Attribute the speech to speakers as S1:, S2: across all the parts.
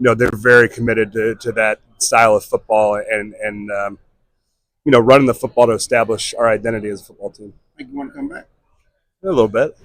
S1: they're very committed to that style of football and running the football to establish our identity as a football team.
S2: Think you want to come back?
S1: A little bit.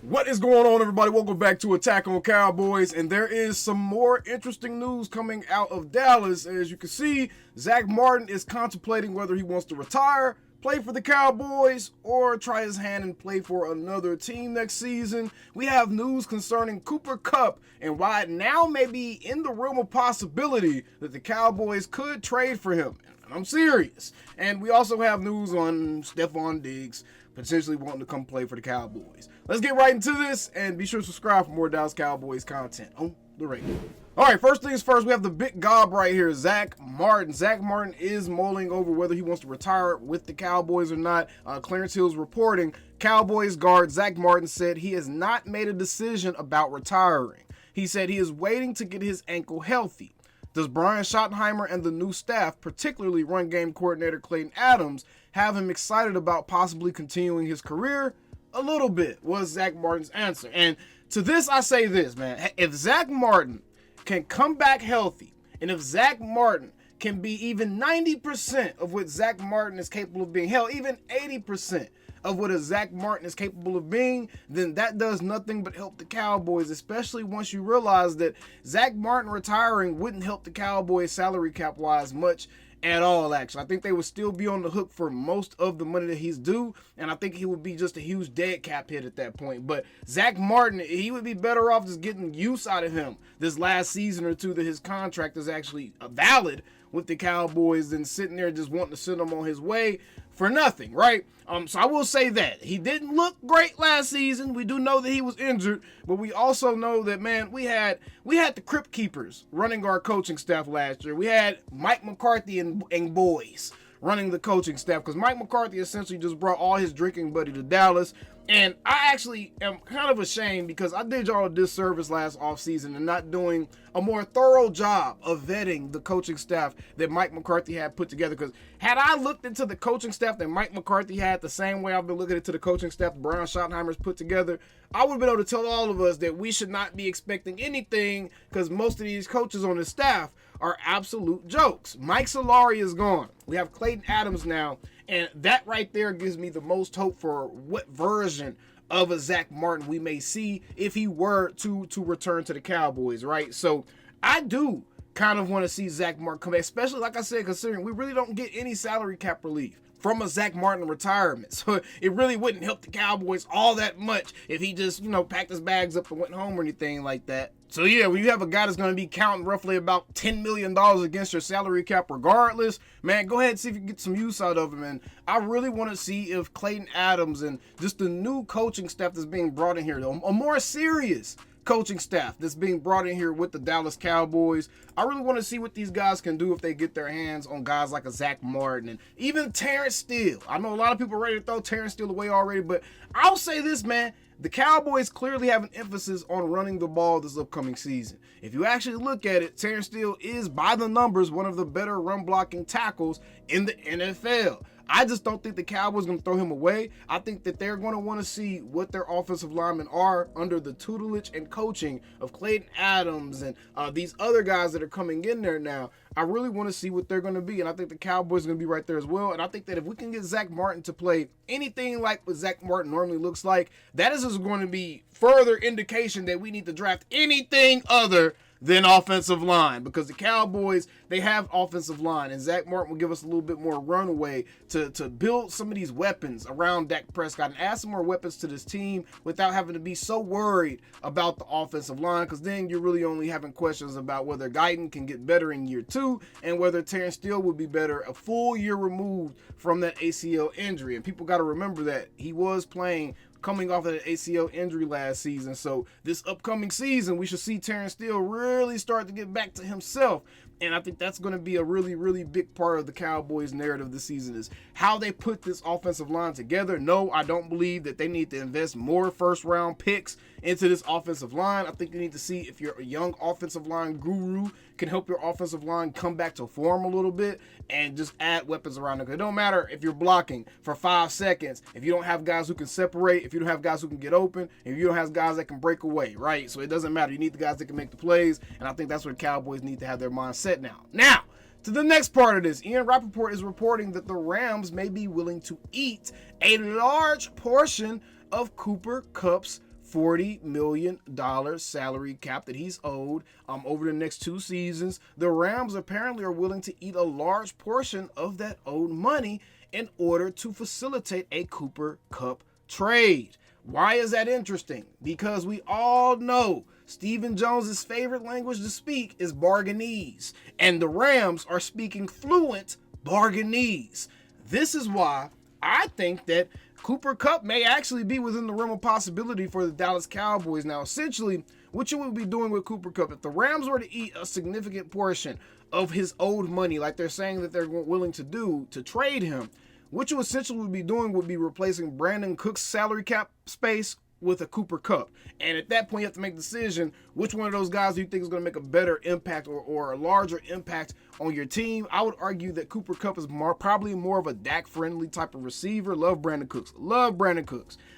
S3: What is going on, everybody? Welcome back to Attack on Cowboys, and there is some more interesting news coming out of Dallas. As you can see, Zack Martin is contemplating whether he wants to retire, play for the Cowboys, or try his hand and play for another team next season. We have news concerning Kupp and why it now may be in the realm of possibility that the Cowboys could trade for him. And I'm serious. And we also have news on Stefon Diggs potentially wanting to come play for the Cowboys. Let's get right into this, and be sure to subscribe for more Dallas Cowboys content on the radio. All right, first things first, we have the big gob right here, Zack Martin. Zack Martin is mulling over whether he wants to retire with the Cowboys or not. Clarence Hill's reporting, Cowboys guard Zack Martin said he has not made a decision about retiring. He said he is waiting to get his ankle healthy. Does Brian Schottenheimer and the new staff, particularly run game coordinator Clayton Adams, have him excited about possibly continuing his career? A little bit, was Zack Martin's answer. And to this, I say this, man. If Zack Martin can come back healthy, and if Zack Martin can be even 90% of what Zack Martin is capable of being, hell, even 80% of what a Zack Martin is capable of being, then that does nothing but help the Cowboys, especially once you realize that Zack Martin retiring wouldn't help the Cowboys salary cap wise much at all, actually. I think they would still be on the hook for most of the money that he's due, and I think he would be just a huge dead cap hit at that point. But Zack Martin, he would be better off just getting use out of him this last season or two that his contract is actually valid with the Cowboys than sitting there just wanting to send him on his way for nothing, right? So I will say that he didn't look great last season. We do know that he was injured, but we also know that, man, we had the Crypt Keepers running our coaching staff last year. We had Mike McCarthy and boys running the coaching staff, because Mike McCarthy essentially just brought all his drinking buddy to Dallas. And I actually am kind of ashamed because I did y'all a disservice last offseason and not doing a more thorough job of vetting the coaching staff that Mike McCarthy had put together. Because had I looked into the coaching staff that Mike McCarthy had the same way I've been looking into the coaching staff that Brian Schottenheimer's put together, I would have been able to tell all of us that we should not be expecting anything, because most of these coaches on the staff are absolute jokes. Mike Solari is gone. We have Clayton Adams now. And that right there gives me the most hope for what version of a Zack Martin we may see if he were to return to the Cowboys, right? So I do kind of want to see Zack Martin come back, especially, like I said, considering we really don't get any salary cap relief from a Zack Martin retirement. So it really wouldn't help the Cowboys all that much if he just, packed his bags up and went home or anything like that. So yeah, when you have a guy that's going to be counting roughly about $10 million against your salary cap regardless, man, go ahead and see if you can get some use out of him. And I really want to see if Clayton Adams and just the new coaching staff that's being brought in here, a more serious coaching staff that's being brought in here with the Dallas Cowboys, I really want to see what these guys can do if they get their hands on guys like a Zack Martin and even Terrence Steele. I know a lot of people are ready to throw Terrence Steele away already, but I'll say this, man. The Cowboys clearly have an emphasis on running the ball this upcoming season. If you actually look at it, Terrence Steele is, by the numbers, one of the better run-blocking tackles in the NFL. I just don't think the Cowboys are going to throw him away. I think that they're going to want to see what their offensive linemen are under the tutelage and coaching of Clayton Adams and these other guys that are coming in there now. I really want to see what they're going to be, and I think the Cowboys are going to be right there as well. And I think that if we can get Zack Martin to play anything like what Zack Martin normally looks like, that is just going to be further indication that we need to draft anything other than offensive line, because the Cowboys, they have offensive line, and Zack Martin will give us a little bit more runway to build some of these weapons around Dak Prescott and add some more weapons to this team without having to be so worried about the offensive line, because then you're really only having questions about whether Guyton can get better in year 2 and whether Terrence Steele would be better a full year removed from that ACL injury. And people got to remember that he was playing coming off of an ACL injury last season. So this upcoming season, we should see Terrence Steele really start to get back to himself. And I think that's going to be a really, really big part of the Cowboys' narrative this season, is how they put this offensive line together. No, I don't believe that they need to invest more first-round picks into this offensive line. I think you need to see if your young offensive line guru can help your offensive line come back to form a little bit and just add weapons around it. It don't matter if you're blocking for 5 seconds, if you don't have guys who can separate, if you don't have guys who can get open, if you don't have guys that can break away, right? So it doesn't matter. You need the guys that can make the plays, and I think that's where the Cowboys need to have their mind set now. Now, to the next part of this, Ian Rappaport is reporting that the Rams may be willing to eat a large portion of Cooper Kupp's $40 million salary cap that he's owed over the next 2 seasons. The Rams apparently are willing to eat a large portion of that owed money in order to facilitate a Cooper Kupp trade. Why is that interesting? Because we all know Stephen Jones's favorite language to speak is bargainese, and the Rams are speaking fluent bargainese. This is why I think that Cooper Kupp may actually be within the realm of possibility for the Dallas Cowboys. Now, essentially, what you would be doing with Cooper Kupp, if the Rams were to eat a significant portion of his owed money, like they're saying that they're willing to do to trade him, what you essentially would be doing would be replacing Brandon Cook's salary cap space with a Cooper Kupp. And at that point, you have to make a decision, which one of those guys do you think is going to make a better impact or a larger impact on your team? I would argue that Cooper Kupp is probably more of a Dak-friendly type of receiver. Love Brandon Cooks.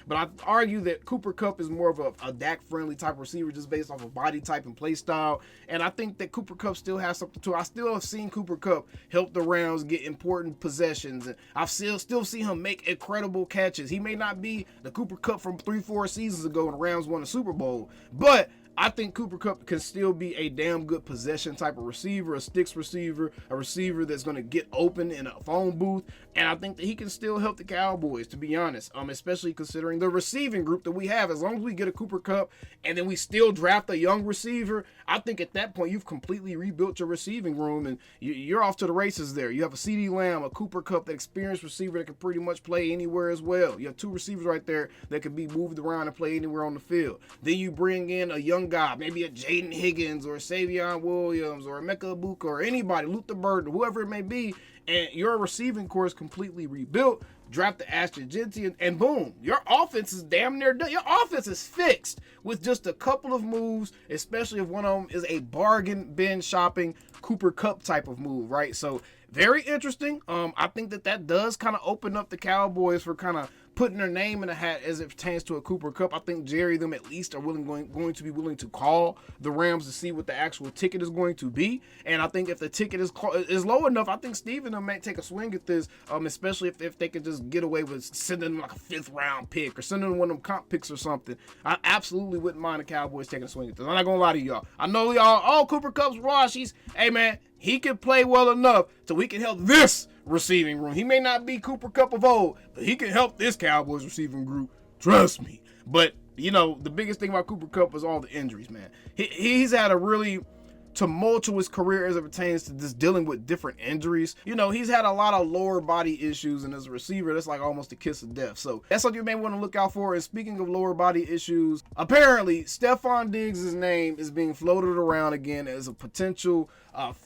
S3: But I argue that Cooper Kupp is more of a Dak-friendly type of receiver just based off of body type and play style. And I think that Cooper Kupp still has something to it. I still have seen Cooper Kupp help the Rams get important possessions. And I've still seen him make incredible catches. He may not be the Cooper Kupp from 3-4 seasons ago when the Rams won the Super Bowl, but I think Cooper Kupp can still be a damn good possession type of receiver, a sticks receiver, a receiver that's going to get open in a phone booth. And I think that he can still help the Cowboys, to be honest, especially considering the receiving group that we have. As long as we get a Cooper Kupp and then we still draft a young receiver, I think at that point you've completely rebuilt your receiving room and you're off to the races there. You have a CeeDee Lamb, a Cooper Kupp, that experienced receiver that can pretty much play anywhere as well. You have 2 receivers right there that can be moved around and play anywhere on the field. Then you bring in a young guy, maybe a Jaden Higgins or a Savion Williams or a Mecca Ibuka or anybody, Luther Burden, whoever it may be, and your receiving core is completely rebuilt. Draft the Ashton Genty, and boom, your offense is damn near done. Your offense is fixed with just a couple of moves, especially if one of them is a bargain bin shopping Cooper Kupp type of move, right? So very interesting. I think that does kind of open up the Cowboys for kind of putting their name in a hat as it pertains to a Cooper Kupp. I think Jerry them at least are going to be willing to call the Rams to see what the actual ticket is going to be. And I think if the ticket is low enough, I think Steve and them might take a swing at this, especially if they could just get away with sending them like a 5th round pick or sending them one of them comp picks or something. I absolutely wouldn't mind the Cowboys taking a swing at this. I'm not going to lie to y'all. I know y'all, Cooper Kupp's Ross. Hey man, he can play well enough so we can help this receiving room. He may not be Cooper Kupp of old, but he can help this Cowboys receiving group. Trust me. But, the biggest thing about Cooper Kupp is all the injuries, man. He's had a really tumultuous career as it pertains to just dealing with different injuries. He's had a lot of lower body issues, and as a receiver, that's like almost a kiss of death. So that's what you may want to look out for. And speaking of lower body issues, apparently Stefon Diggs' name is being floated around again as a potential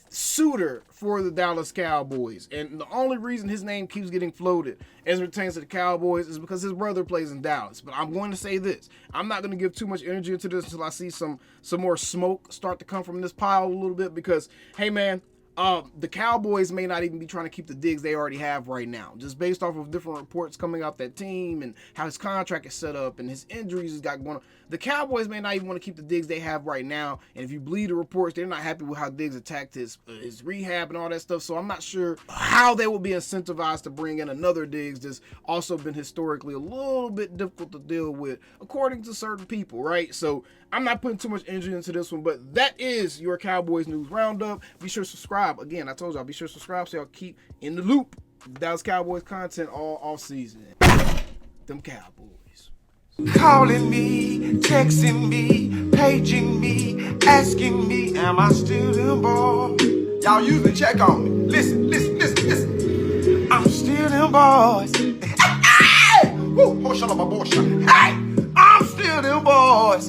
S3: suitor for the Dallas Cowboys. And the only reason his name keeps getting floated as it pertains to the Cowboys is because his brother plays in Dallas. But I'm going to say this. I'm not going to give too much energy into this until I see some more smoke start to come from this pile a little bit, because, hey, man, the Cowboys may not even be trying to keep the Diggs they already have right now, just based off of different reports coming out that team and how his contract is set up and his injuries he's got going on. The Cowboys may not even want to keep the Diggs they have right now, and if you believe the reports, they're not happy with how Diggs attacked his rehab and all that stuff. So I'm not sure how they will be incentivized to bring in another Diggs that's also been historically a little bit difficult to deal with, according to certain people, right? So I'm not putting too much energy into this one, but that is your Cowboys News Roundup. Be sure to subscribe. Again, I told y'all, be sure to subscribe so y'all keep in the loop. Dallas Cowboys content all off season. Them Cowboys.
S2: Calling me, texting me, paging me, asking me, am I still them boys? Y'all usually check on me. Listen. I'm still them boys. Hey! Woo! Hey! I'm still them boys.